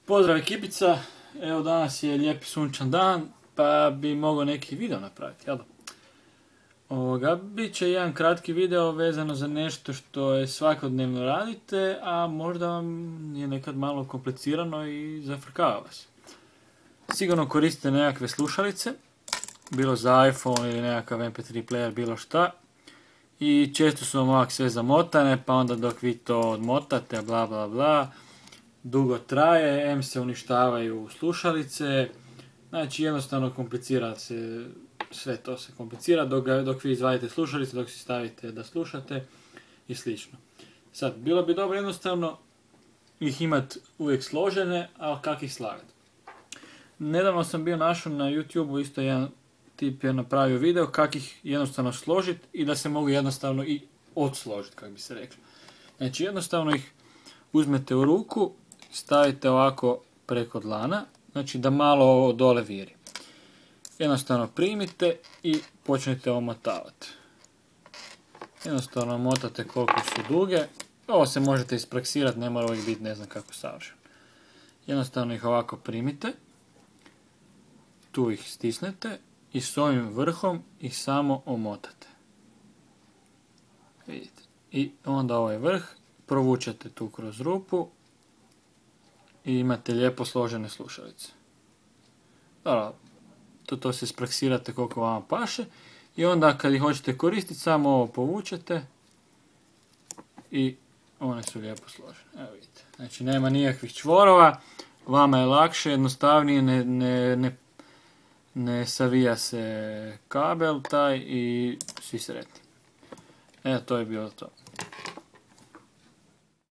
Pozdrav ekipica, evo danas je lijepi sunčan dan, pa bi mogao neki video napraviti, jel da? Biće jedan kratki video vezano za nešto što je svakodnevno radite, a možda vam je nekad malo komplicirano i zafrkava vas. Sigurno koristite nekakve slušalice, bilo za iPhone ili nekakav MP3 player, bilo šta. I često su vam ovak sve zamotane, pa onda dok vi to odmotate, bla bla bla, dugo traje, em se uništavaju slušalice, znači jednostavno komplicira se, sve to se komplicira dok vi izvadite slušalice, dok si stavite da slušate i slično. Sad, bilo bi dobro jednostavno ih imati uvijek složene, ali kak ih slagati. Nedavno sam bio našao na YouTube-u, isto jedan tip je napravio video kak ih jednostavno složiti i da se mogu jednostavno i odsložiti, kako bi se reklo. Znači jednostavno ih uzmete u ruku, stavite ovako preko dlana, znači da malo ovo dole viri. Jednostavno primite i počnete omotavati. Jednostavno omotate koliko su duge. Ovo se možete ispraksirati, ne mora uvijek biti ne znam kako savršen. Jednostavno ih ovako primite. Tu ih stisnete i s ovim vrhom ih samo omotate. Vidite. I onda ovaj vrh provučete tu kroz rupu i imate lijepo složene slušalice. Dobro, to se ispraksirate koliko vama paše i onda kad ih hoćete koristiti samo ovo povučete i one su lijepo složene. Evo vidite. Znači nema nikakvih čvorova, vama je lakše, jednostavnije, ne savija se kabel taj i svi sretni. Evo, to je bilo to.